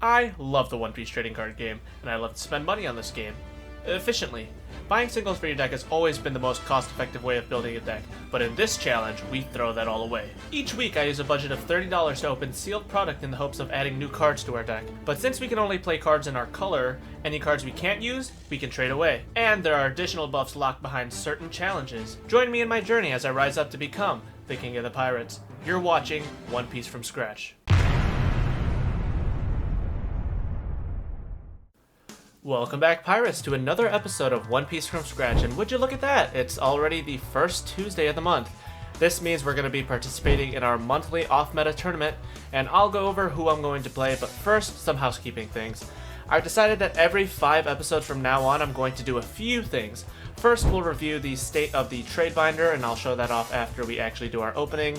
I love the One Piece trading card game, and I love to spend money on this game efficiently. Buying singles for your deck has always been the most cost-effective way of building a deck, but in this challenge, we throw that all away. Each week, I use a budget of $30 to open sealed product in the hopes of adding new cards to our deck. But since we can only play cards in our color, any cards we can't use, we can trade away. And there are additional buffs locked behind certain challenges. Join me in my journey as I rise up to become the King of the Pirates. You're watching One Piece from Scratch. Welcome back, Pirates, to another episode of One Piece from Scratch, and would you look at that, it's already the first Tuesday of the month. This means we're going to be participating in our monthly off-meta tournament, and I'll go over who I'm going to play, but first, some housekeeping things. I've decided that every 5 episodes from now on, I'm going to do a few things. First, we'll review the state of the trade binder, and I'll show that off after we actually do our opening.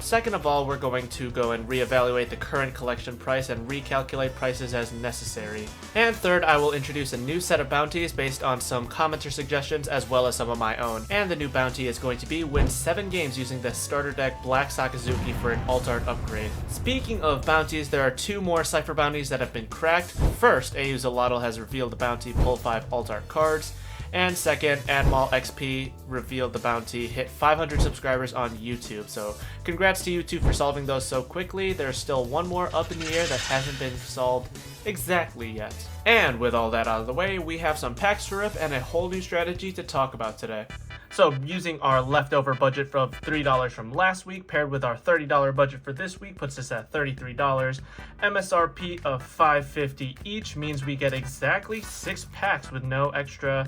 Second of all, we're going to go and reevaluate the current collection price and recalculate prices as necessary. And third, I will introduce a new set of bounties based on some commenter suggestions as well as some of my own. And the new bounty is going to be win 7 games using the starter deck Black Sakazuki for an alt art upgrade. Speaking of bounties, there are 2 more cipher bounties that have been cracked. First, AU Zalotl has revealed the bounty pull 5 alt art cards. And second, Admal XP revealed the bounty hit 500 subscribers on YouTube. So congrats to YouTube for solving those so quickly. There's still one more up in the air that hasn't been solved exactly yet. And with all that out of the way, we have some packs to rip and a whole new strategy to talk about today. So using our leftover budget of $3 from last week paired with our $30 budget for this week puts us at $33. MSRP of $5.50 each means we get exactly 6 packs with no extra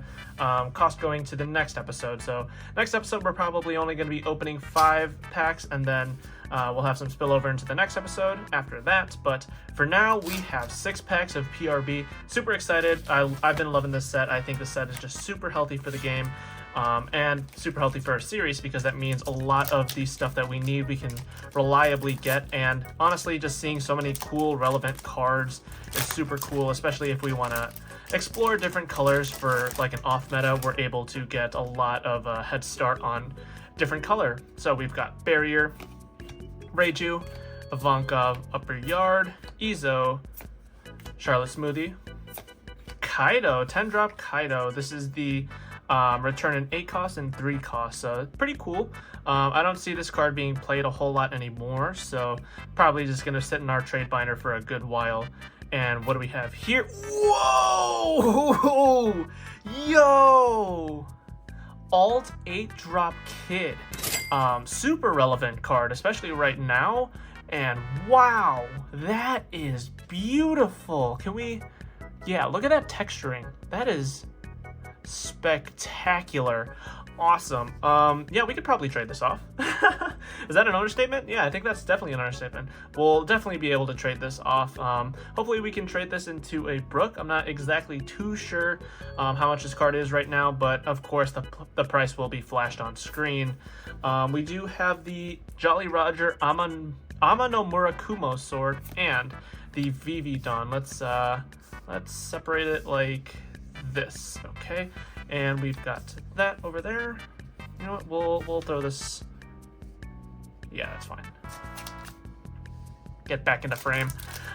cost going to the next episode. So next episode we're probably only going to be opening 5 packs, and then we'll have some spillover into the next episode after that. But for now, we have 6 packs of PRB. Super excited. I've been loving this set. I think this set is just super healthy for the game. And super healthy for our series, because that means a lot of the stuff that we need we can reliably get. And honestly, just seeing so many cool relevant cards is super cool, especially if we want to explore different colors for like an off meta. We're able to get a lot of head start on different color. So we've got Barrier, Reiju, Ivankov, Upper Yard, Izo, Charlotte Smoothie, Kaido, 10-drop Kaido. This is the return in 8 cost and 3 cost, so pretty cool. I don't see this card being played a whole lot anymore, so probably just gonna sit in our trade binder for a good while. And what do we have here? Whoa! Yo! Alt 8-drop Kid. Super relevant card, especially right now. And wow, that is beautiful. Can we... Yeah, look at that texturing. That is spectacular. Awesome. Yeah, we could probably trade this off. Is that an understatement? Yeah, I think that's definitely an understatement. We'll definitely be able to trade this off. Hopefully we can trade this into a Brook. I'm not exactly too sure how much this card is right now, but of course the price will be flashed on screen. We do have the Jolly Roger Amano Murakumo sword and the Vivi Dawn. Let's separate it like this, okay? And we've got that over there. You know what, we'll throw this. Yeah, that's fine. Get back into frame.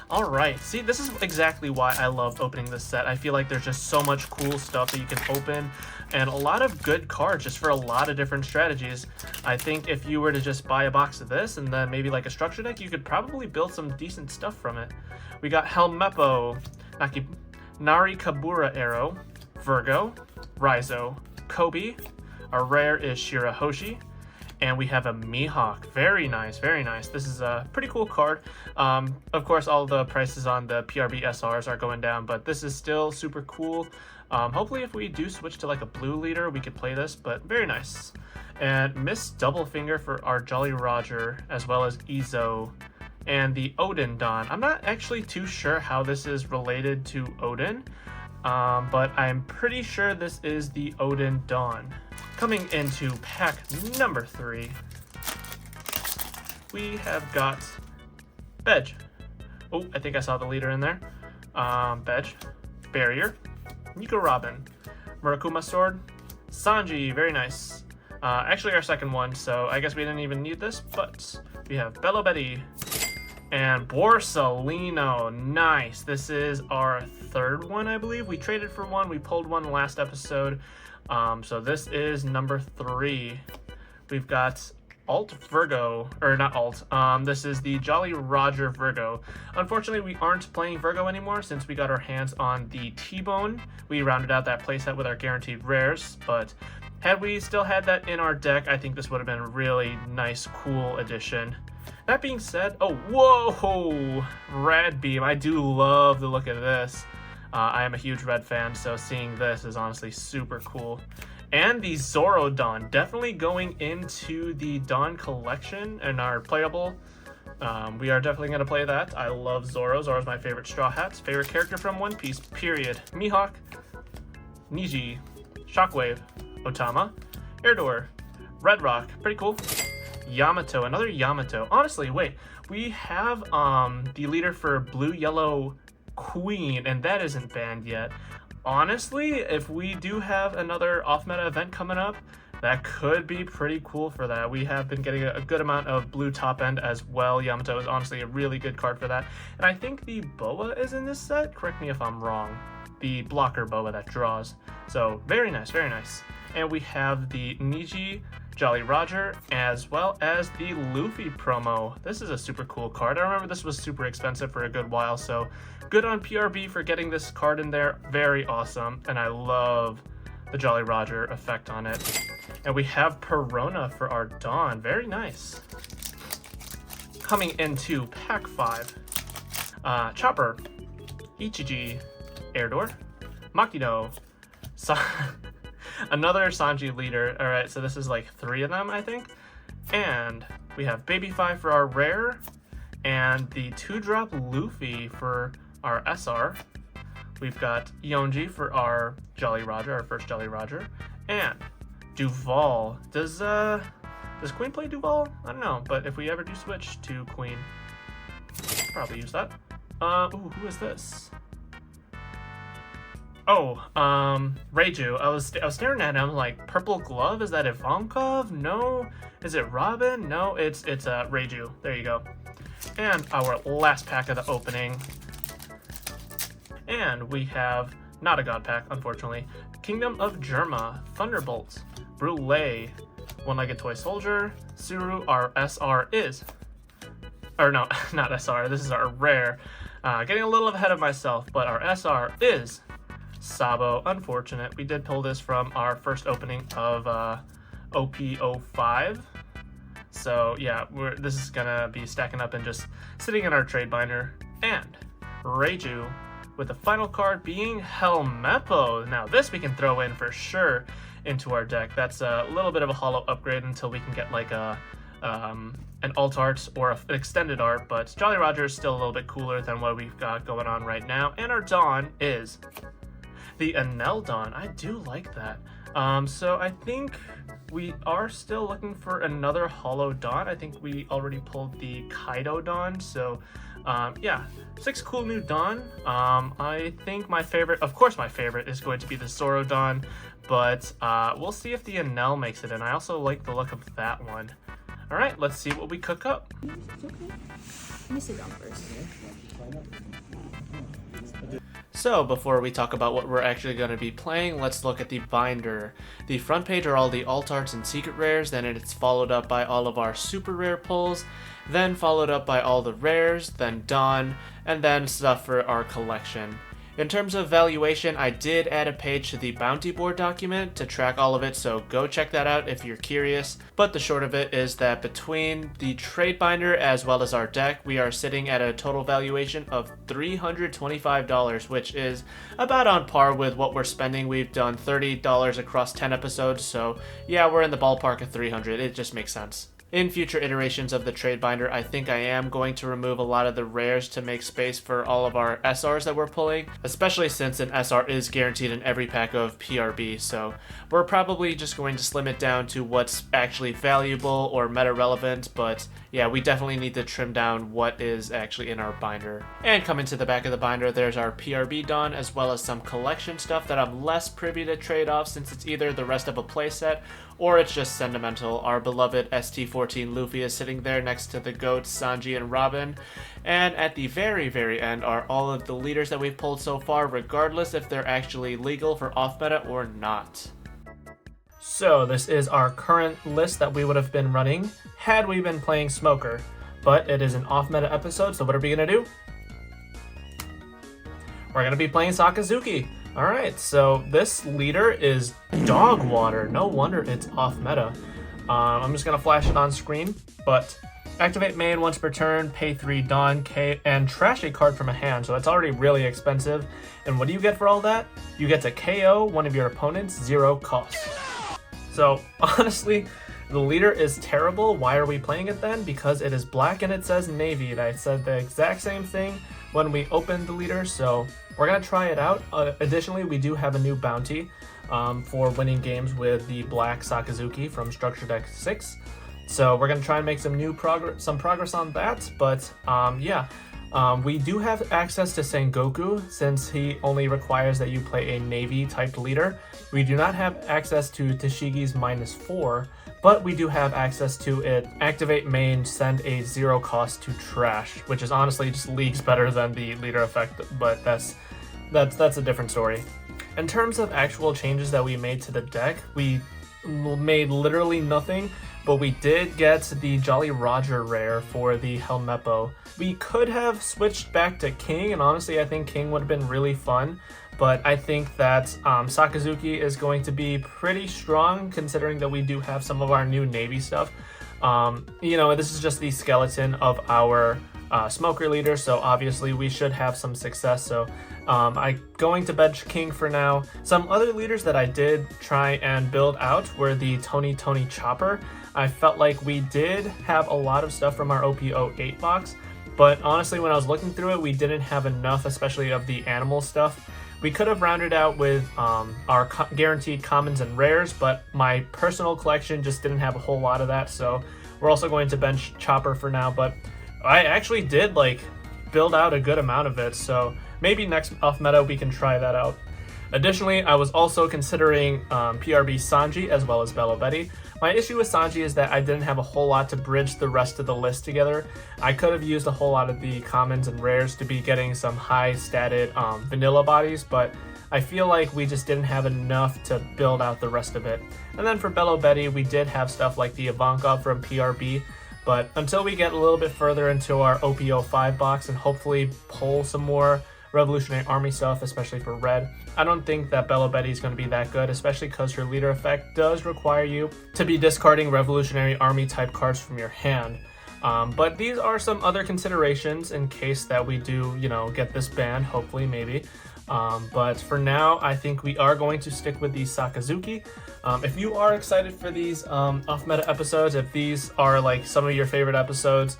All right, see, this is exactly why I love opening this set. I feel like there's just so much cool stuff that you can open, and a lot of good cards just for a lot of different strategies. I think if you were to just buy a box of this and then maybe like a structure deck, you could probably build some decent stuff from it. We got Helmeppo, Nari Kabura Arrow, Virgo, Raizo, Kobe. Our rare is Shirahoshi, and we have a Mihawk. Very nice, very nice. This is a pretty cool card. Of course, all the prices on the PRB SRs are going down, but this is still super cool. Hopefully, if we do switch to like a blue leader, we could play this, but very nice. And Miss Doublefinger for our Jolly Roger, as well as Izo, and the Odin Dawn. I'm not actually too sure how this is related to Odin, but I'm pretty sure this is the Odin Dawn. Coming into pack number 3, we have got Bedge. Oh, I think I saw the leader in there. Bedge, Barrier, Nico Robin, Murakuma Sword, Sanji, very nice. Actually our second one, so I guess we didn't even need this, but we have Bello Betty And Borsalino, nice. This is our third one, I believe. We traded for one. We pulled one last episode. So this is number 3. We've got Alt Virgo, or not Alt. This is the Jolly Roger Virgo. Unfortunately, we aren't playing Virgo anymore since we got our hands on the T-Bone. We rounded out that playset with our guaranteed rares, but had we still had that in our deck, I think this would have been a really nice, cool addition. That being said, oh, whoa, Rad Beam. I do love the look of this. I am a huge Red fan, so seeing this is honestly super cool. And the Zoro Dawn, definitely going into the Dawn collection and our playable. We are definitely going to play that. I love Zoro. Zoro's my favorite Straw Hats. Favorite character from One Piece, period. Mihawk, Niji, Shockwave, Otama, Erdor, Red Rock, pretty cool. Yamato, another Yamato. Honestly, wait, we have the leader for Blue Yellow Queen, and that isn't banned yet. Honestly, if we do have another off-meta event coming up, that could be pretty cool for that. We have been getting a good amount of blue top end as well. Yamato is honestly a really good card for that. And I think the Boa is in this set. Correct me if I'm wrong. The blocker Boa that draws. So very nice, very nice. And we have the Niji, Jolly Roger, as well as the Luffy promo. This is a super cool card. I remember this was super expensive for a good while, so good on PRB for getting this card in there. Very awesome, and I love the Jolly Roger effect on it. And we have Perona for our Dawn. Very nice. Coming into pack 5. Chopper, Ichiji, Erdor, Makino, another Sanji leader. All right, so this is like 3 of them, I think. And we have Baby 5 for our rare, and the 2-drop Luffy for our SR. We've got Yonji for our Jolly Roger, our first Jolly Roger, and Duval. Does Queen play Duval? I don't know, but if we ever do switch to Queen, probably use that. Ooh, who is this? Oh, Reiju. I was staring at him like, purple glove? Is that Ivankov? No. Is it Robin? No, it's Reiju. There you go. And our last pack of the opening. And we have not a god pack, unfortunately. Kingdom of Germa, Thunderbolt, Brule, One-Legged Toy Soldier, Suru. Our SR is, or no, not SR. This is our rare. Getting a little ahead of myself, but our SR is Sabo. Unfortunate. We did pull this from our first opening of OP05. So yeah, this is gonna be stacking up and just sitting in our trade binder. And Reiju with the final card being Helmeppo. Now this we can throw in for sure into our deck. That's a little bit of a hollow upgrade until we can get like an alt art or an extended art, but Jolly Roger is still a little bit cooler than what we've got going on right now. And our Dawn is the Enel Dawn. I do like that. So I think we are still looking for another hollow Dawn. I think we already pulled the Kaido Dawn, so yeah, 6 cool new Dawn. I think my favorite, of course my favorite, is going to be the Zoro Dawn, but we'll see if the Enel makes it in. I also like the look of that one. All right, let's see what we cook up. Let me sit down first. So before we talk about what we're actually going to be playing, let's look at the binder. The front page are all the alt arts and secret rares, then it's followed up by all of our super rare pulls, then followed up by all the rares, then Dawn, and then stuff for our collection. In terms of valuation, I did add a page to the bounty board document to track all of it, so go check that out if you're curious. But the short of it is that between the trade binder as well as our deck, we are sitting at a total valuation of $325, which is about on par with what we're spending. We've done $30 across 10 episodes, so yeah, we're in the ballpark of 300. It just makes sense. In future iterations of the trade binder, I think I am going to remove a lot of the rares to make space for all of our SRs that we're pulling, especially since an SR is guaranteed in every pack of PRB, so we're probably just going to slim it down to what's actually valuable or meta relevant, but yeah, we definitely need to trim down what is actually in our binder. And coming to the back of the binder, there's our PRB Dawn, as well as some collection stuff that I'm less privy to trade off since it's either the rest of a playset or it's just sentimental. Our beloved ST4 14 Luffy is sitting there next to the GOATs Sanji and Robin. And at the very, very end are all of the leaders that we've pulled so far, regardless if they're actually legal for off-meta or not. So this is our current list that we would have been running had we been playing Smoker. But it is an off-meta episode, so what are we going to do? We're going to be playing Sakazuki. Alright, so this leader is Dog Water. No wonder it's off-meta. I'm just going to flash it on screen, but activate main once per turn, pay 3 Dawn, and trash a card from a hand, so it's already really expensive. And what do you get for all that? You get to KO one of your opponents, 0 cost. So, honestly, the leader is terrible. Why are we playing it then? Because it is black and it says Navy. And I said the exact same thing when we opened the leader, so we're going to try it out. Additionally, we do have a new bounty for winning games with the black Sakazuki from Structure Deck 6. So we're going to try and make some progress on that, but we do have access to Sengoku since he only requires that you play a Navy type leader. We do not have access to Tashigi's -4, but we do have access to it. Activate main, send a 0 cost to trash, which is honestly just leagues better than the leader effect, but that's a different story. In terms of actual changes that we made to the deck, we made literally nothing, but we did get the Jolly Roger rare for the Helmeppo. We could have switched back to King, and honestly I think King would have been really fun, but I think that Sakazuki is going to be pretty strong considering that we do have some of our new Navy stuff. This is just the skeleton of our Smoker leader, so obviously we should have some success, so I'm going to bench King for now. Some other leaders that I did try and build out were the Tony Chopper. I felt like we did have a lot of stuff from our OP08 box, but honestly when I was looking through it, we didn't have enough, especially of the animal stuff. We could have rounded out with our guaranteed commons and rares, but my personal collection just didn't have a whole lot of that, so we're also going to bench Chopper for now, but I actually did build out a good amount of it, so maybe next off meta we can try that out. Additionally, I was also considering PRB Sanji as well as Bello Betty. My issue with Sanji is that I didn't have a whole lot to bridge the rest of the list together. I could have used a whole lot of the commons and rares to be getting some high statted vanilla bodies, but I feel like we just didn't have enough to build out the rest of it. And then for Bello Betty, we did have stuff like the Ivanka from PRB, but until we get a little bit further into our OP05 box and hopefully pull some more Revolutionary Army stuff, especially for red, I don't think that Bello Betty is going to be that good, especially because her leader effect does require you to be discarding Revolutionary Army type cards from your hand. But these are some other considerations in case that we do, get this banned, hopefully, maybe. But for now, I think we are going to stick with the Sakazuki. If you are excited for these off-meta episodes, if these are some of your favorite episodes,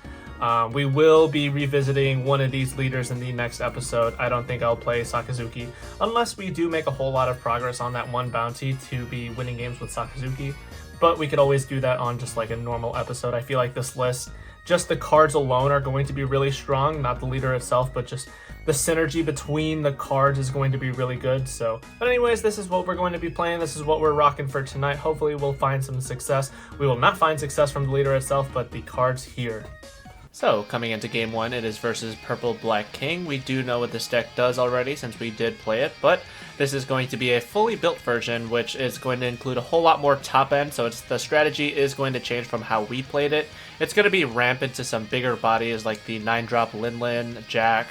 we will be revisiting one of these leaders in the next episode. I don't think I'll play Sakazuki unless we do make a whole lot of progress on that one bounty to be winning games with Sakazuki. But we could always do that on just a normal episode. I feel like this list, just the cards alone are going to be really strong, not the leader itself, but just the synergy between the cards is going to be really good. But anyways, this is what we're going to be playing. This is what we're rocking for tonight. Hopefully we'll find some success. We will not find success from the leader itself, but the cards here. So, coming into game 1, it is versus Purple Black King. We do know what this deck does already since we did play it, but this is going to be a fully built version, which is going to include a whole lot more top end, so the strategy is going to change from how we played it. It's going to be rampant to some bigger bodies like the 9-drop Lin, Jack.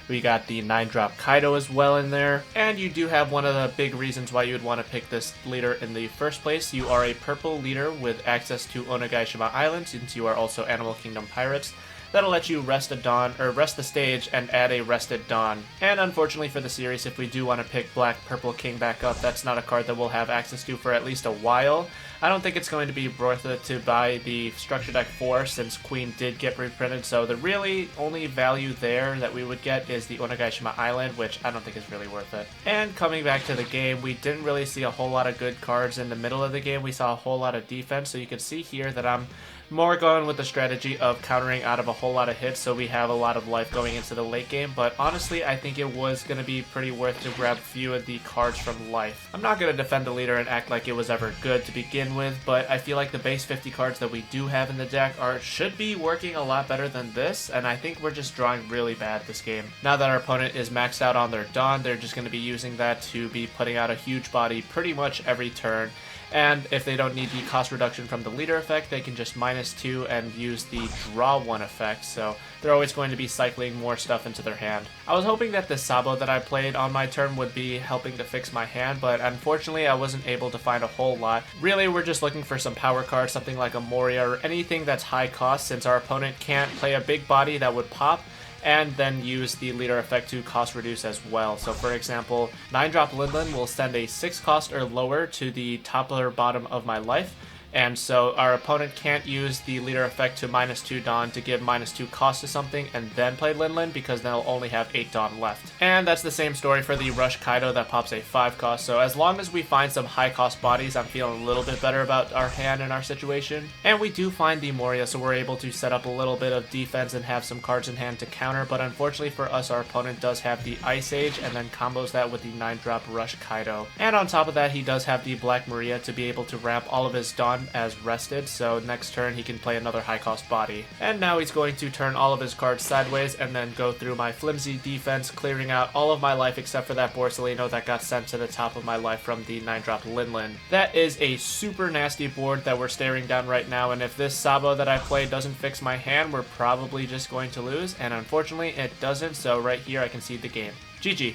We got the 9-drop Kaido as well in there. And you do have one of the big reasons why you would want to pick this leader in the first place. You are a purple leader with access to Onagaishima Island, since you are also Animal Kingdom Pirates. That'll let you rest the stage and add a rested Dawn. And unfortunately for the series, if we do want to pick Black Purple King back up, that's not a card that we'll have access to for at least a while. I don't think it's going to be worth it to buy the Structure Deck 4 since Queen did get reprinted, so the really only value there that we would get is the Onagaishima Island, which I don't think is really worth it. And coming back to the game, we didn't really see a whole lot of good cards in the middle of the game. We saw a whole lot of defense, so you can see here that I'm More going with the strategy of countering out of a whole lot of hits so we have a lot of life going into the late game, but honestly I think it was going to be pretty worth to grab a few of the cards from life. I'm not going to defend the leader and act like it was ever good to begin with, but I feel like the base 50 cards that we do have in the deck should be working a lot better than this, and I think we're just drawing really bad this game. Now that our opponent is maxed out on their Dawn, they're just going to be using that to be putting out a huge body pretty much every turn. And if they don't need the cost reduction from the leader effect, they can just -2 and use the draw 1 effect, so they're always going to be cycling more stuff into their hand. I was hoping that the Sabo that I played on my turn would be helping to fix my hand, but unfortunately I wasn't able to find a whole lot. Really, we're just looking for some power cards, something like a Moria or anything that's high cost, since our opponent can't play a big body that would pop, and then use the leader effect to cost reduce as well. So for example, 9-drop Linlin will send a 6 cost or lower to the top or bottom of my life, and so our opponent can't use the leader effect to -2 Dawn to give -2 cost to something and then play Linlin, because they'll only have 8 Dawn left. And that's the same story for the Rush Kaido that pops a 5 cost, so as long as we find some high cost bodies, I'm feeling a little bit better about our hand and our situation. And we do find the Moria, so we're able to set up a little bit of defense and have some cards in hand to counter, but unfortunately for us, our opponent does have the Ice Age and then combos that with the 9-drop Rush Kaido. And on top of that, he does have the Black Maria to be able to ramp all of his Dawn as rested, so next turn he can play another high cost body. And now he's going to turn all of his cards sideways and then go through my flimsy defense, clearing out all of my life except for that Borsalino that got sent to the top of my life from the 9-drop Linlin. That is a super nasty board that we're staring down right now, and if this Sabo that I play doesn't fix my hand, we're probably just going to lose, and unfortunately it doesn't, so right here I concede the game. GG.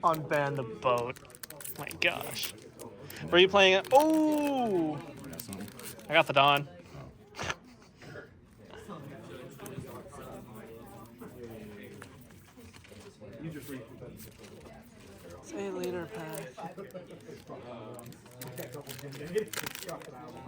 Unban the boat. My gosh. Were you playing it? Oh! I got the Dawn. Say later, pack.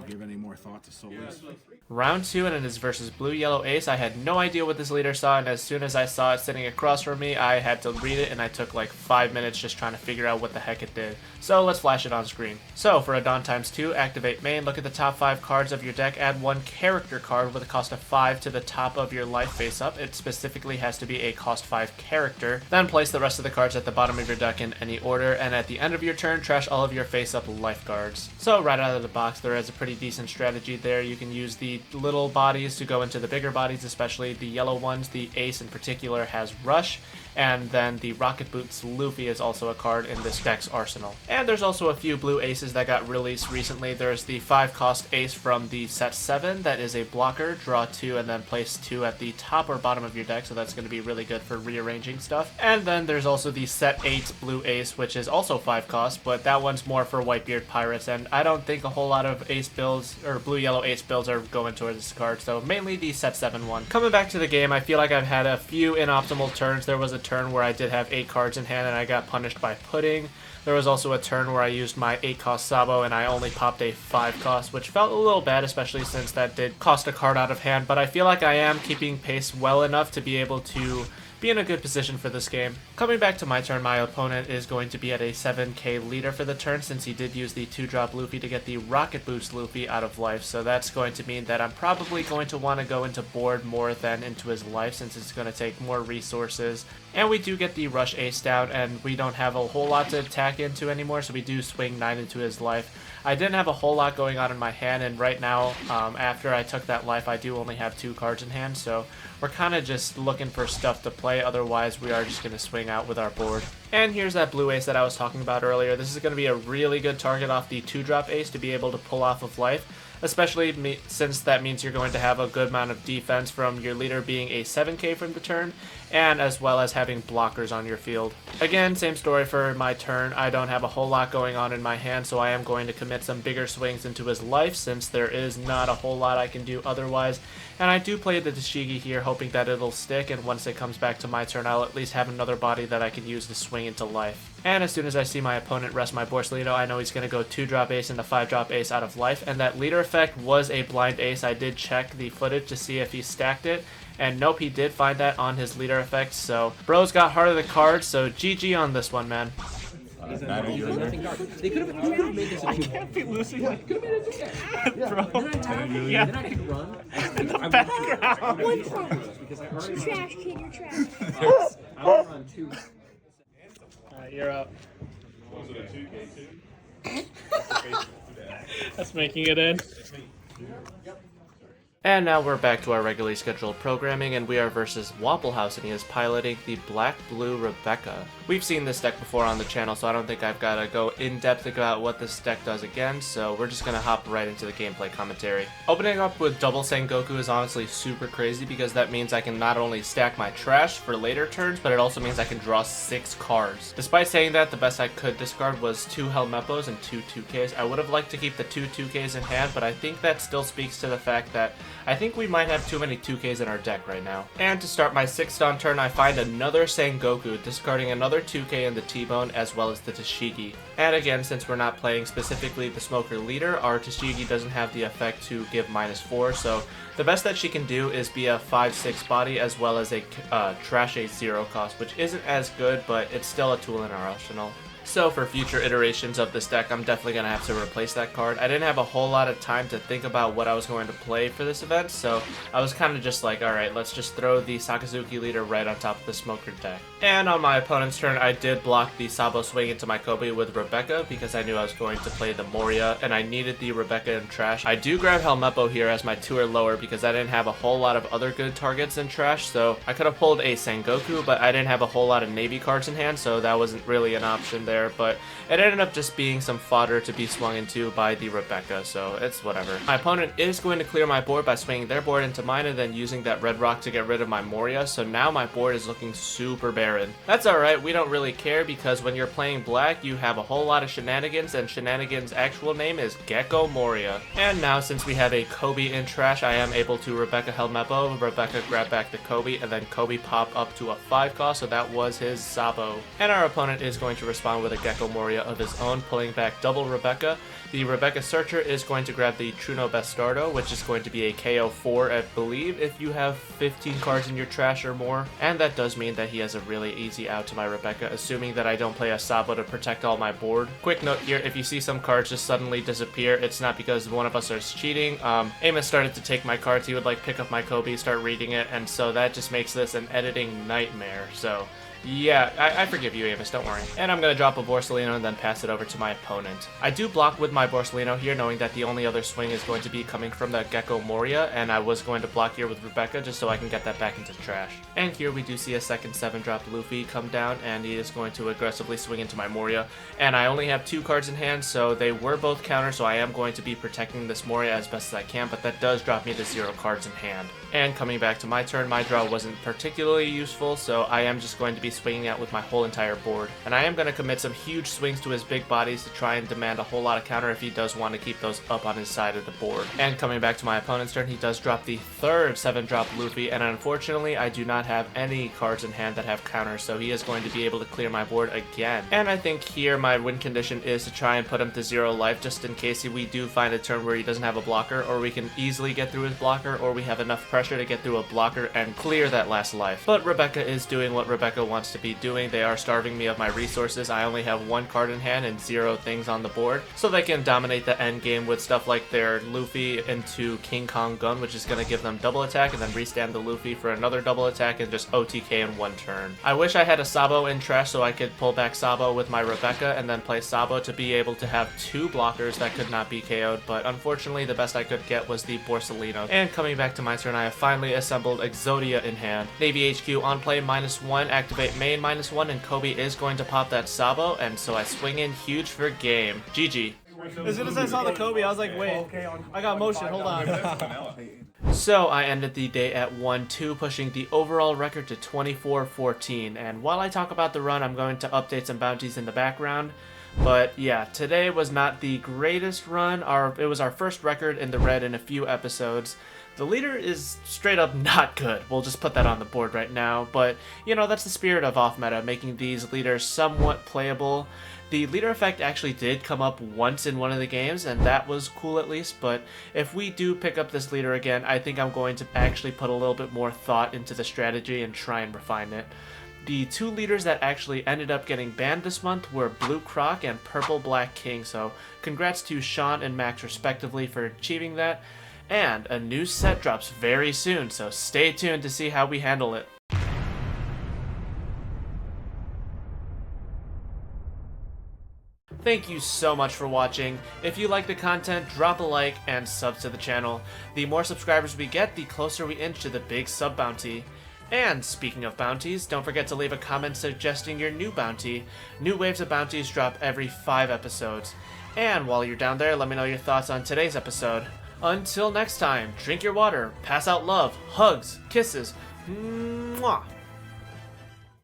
Give any more thought to Solis? Round 2, and it is versus Blue Yellow Ace. I had no idea what this leader saw, and as soon as I saw it sitting across from me, I had to read it, and I took like 5 minutes just trying to figure out what the heck it did. So let's flash it on screen. So for a Dawn ×2, activate main, look at the top 5 cards of your deck, add 1 character card with a cost of 5 to the top of your life face up. It specifically has to be a cost 5 character. Then place the rest of the cards at the bottom of your deck in any order, and at the end of your turn, trash all of your face up life cards. So right out of the box, there is a pretty decent strategy there. You can use the little bodies to go into the bigger bodies, especially the yellow ones. The Ace in particular has Rush, and then the Rocket Boots Luffy is also a card in this deck's arsenal. And there's also a few blue aces that got released recently. There's the 5-cost ace from the set 7 that is a blocker, draw 2 and then place 2 at the top or bottom of your deck, so that's going to be really good for rearranging stuff. And then there's also the set 8 blue ace, which is also 5 cost, but that one's more for Whitebeard Pirates, and I don't think a whole lot of ace builds or blue-yellow ace builds are going towards this card, so mainly the set 7 one. Coming back to the game, I feel like I've had a few inoptimal turns. There was a turn where I did have 8 cards in hand and I got punished by Pudding. There was also a turn where I used my 8-cost Sabo and I only popped a 5-cost, which felt a little bad, especially since that did cost a card out of hand, but I feel like I am keeping pace well enough to be able to be in a good position for this game. Coming back to my turn, my opponent is going to be at a 7k leader for the turn, since he did use the 2-drop Luffy to get the Rocket Boost Luffy out of life, so that's going to mean that I'm probably going to want to go into board more than into his life, since it's going to take more resources. And we do get the Rush Ace down, and we don't have a whole lot to attack into anymore, so we do swing 9 into his life. I didn't have a whole lot going on in my hand, and right now, after I took that life, I do only have 2 cards in hand, so we're kind of just looking for stuff to play, otherwise we are just going to swing out with our board. And here's that blue ace that I was talking about earlier. This is going to be a really good target off the 2-drop ace to be able to pull off of life, especially since that means you're going to have a good amount of defense from your leader being a 7k from the turn, and as well as having blockers on your field. Again, same story for my turn. I don't have a whole lot going on in my hand, so I am going to commit some bigger swings into his life, since there is not a whole lot I can do otherwise. And I do play the Tashigi here, hoping that it'll stick, and once it comes back to my turn, I'll at least have another body that I can use to swing into life. And as soon as I see my opponent rest my Borsalino, I know he's going to go 2-drop ace and the 5-drop ace out of life, and that leader effect was a blind ace. I did check the footage to see if he stacked it, and nope, he did find that on his leader effect, so bro's got heart of the cards, so GG on this one, man. Nothing dark. They could have made this. I can't be losing. Could have made it. Bro. Yeah. Then I could run. In the background. Trash can, you're trash. I want to run 2. Alright, you're up. That's making it in. And now we're back to our regularly scheduled programming, and we are versus Wapplehouse, and he is piloting the Black-Blue Rebecca. We've seen this deck before on the channel, so I don't think I've got to go in-depth about what this deck does again, so we're just going to hop right into the gameplay commentary. Opening up with double Sengoku is honestly super crazy, because that means I can not only stack my trash for later turns, but it also means I can draw 6 cards. Despite saying that, the best I could discard was 2 Helmeppos and 2 2Ks. I would have liked to keep the 2 2Ks in hand, but I think that still speaks to the fact that I think we might have too many 2Ks in our deck right now. And to start my 6th on turn, I find another Sengoku, discarding another 2K in the T-Bone as well as the Tashigi. And again, since we're not playing specifically the Smoker Leader, our Tashigi doesn't have the effect to give -4, so the best that she can do is be a 5/6 body as well as a trash a 0 cost, which isn't as good, but it's still a tool in our arsenal. So for future iterations of this deck, I'm definitely going to have to replace that card. I didn't have a whole lot of time to think about what I was going to play for this event, so I was kind of just like, alright, let's just throw the Sakazuki Leader right on top of the Smoker deck. And on my opponent's turn, I did block the Sabo swing into my Kobe with Rebecca because I knew I was going to play the Moria, and I needed the Rebecca in trash. I do grab Helmeppo here as my 2 or lower because I didn't have a whole lot of other good targets in trash, so I could have pulled a Sengoku, but I didn't have a whole lot of Navy cards in hand, so that wasn't really an option there. But it ended up just being some fodder to be swung into by the Rebecca, so it's whatever. My opponent is going to clear my board by swinging their board into mine and then using that red rock to get rid of my Moria, so now my board is looking super barren. That's alright, we don't really care because when you're playing black, you have a whole lot of shenanigans, and shenanigans' actual name is Gecko Moria. And now, since we have a Kobe in trash, I am able to Rebecca Helmeppo, Rebecca grab back the Kobe, and then Kobe pop up to a 5 cost, so that was his Sabo. And our opponent is going to respond with a Gecko Moria of his own, pulling back double Rebecca. The Rebecca Searcher is going to grab the Truno Bastardo, which is going to be a KO 4, I believe, if you have 15 cards in your trash or more. And that does mean that he has a really easy out to my Rebecca, assuming that I don't play a Sabo to protect all my board. Quick note here, if you see some cards just suddenly disappear, it's not because one of us is cheating. Amos started to take my cards, he would like pick up my Kobe, start reading it, and so that just makes this an editing nightmare, so... yeah, I forgive you, Amos, don't worry. And I'm going to drop a Borsellino and then pass it over to my opponent. I do block with my Borsellino here, knowing that the only other swing is going to be coming from the Gecko Moria, and I was going to block here with Rebecca just so I can get that back into trash. And here we do see a second 7-drop Luffy come down, and he is going to aggressively swing into my Moria. And I only have 2 cards in hand, so they were both counters, so I am going to be protecting this Moria as best as I can, but that does drop me to 0 cards in hand. And coming back to my turn, my draw wasn't particularly useful, so I am just going to be swinging out with my whole entire board. And I am going to commit some huge swings to his big bodies to try and demand a whole lot of counter if he does want to keep those up on his side of the board. And coming back to my opponent's turn, he does drop the third 7-drop Luffy, and unfortunately I do not have any cards in hand that have counters, so he is going to be able to clear my board again. And I think here my win condition is to try and put him to 0 life just in case we do find a turn where he doesn't have a blocker, or we can easily get through his blocker, or we have enough pressure to get through a blocker and clear that last life. But Rebecca is doing what Rebecca wants to be doing. They are starving me of my resources. I only have 1 card in hand and 0 things on the board, so they can dominate the end game with stuff like their Luffy into King Kong Gun, which is going to give them double attack, and then restand the Luffy for another double attack and just OTK in 1 turn. I wish I had a Sabo in trash so I could pull back Sabo with my Rebecca and then play Sabo to be able to have 2 blockers that could not be KO'd, but unfortunately the best I could get was the Borsellino. And coming back to my turn, I have finally assembled Exodia in hand. Navy HQ on play -1, activate main -1, and Kobe is going to pop that Sabo, and so I swing in huge for game. GG. As soon as I saw the Kobe, I was like, wait, I got motion, hold on. So I ended the day at 1-2, pushing the overall record to 24-14, and while I talk about the run, I'm going to update some bounties in the background. But yeah, today was not the greatest run. It was our first record in the red in a few episodes. The leader is straight up not good. We'll just put that on the board right now. But, you know, that's the spirit of off-meta, making these leaders somewhat playable. The leader effect actually did come up once in one of the games, and that was cool at least, but if we do pick up this leader again, I think I'm going to actually put a little bit more thought into the strategy and try and refine it. The two leaders that actually ended up getting banned this month were Blue Croc and Purple Black King, so congrats to Sean and Max respectively for achieving that. And a new set drops very soon, so stay tuned to see how we handle it. Thank you so much for watching. If you like the content, drop a like and sub to the channel. The more subscribers we get, the closer we inch to the big sub bounty. And speaking of bounties, don't forget to leave a comment suggesting your new bounty. New waves of bounties drop every 5 episodes. And while you're down there, let me know your thoughts on today's episode. Until next time, drink your water, pass out love, hugs, kisses. Mwah.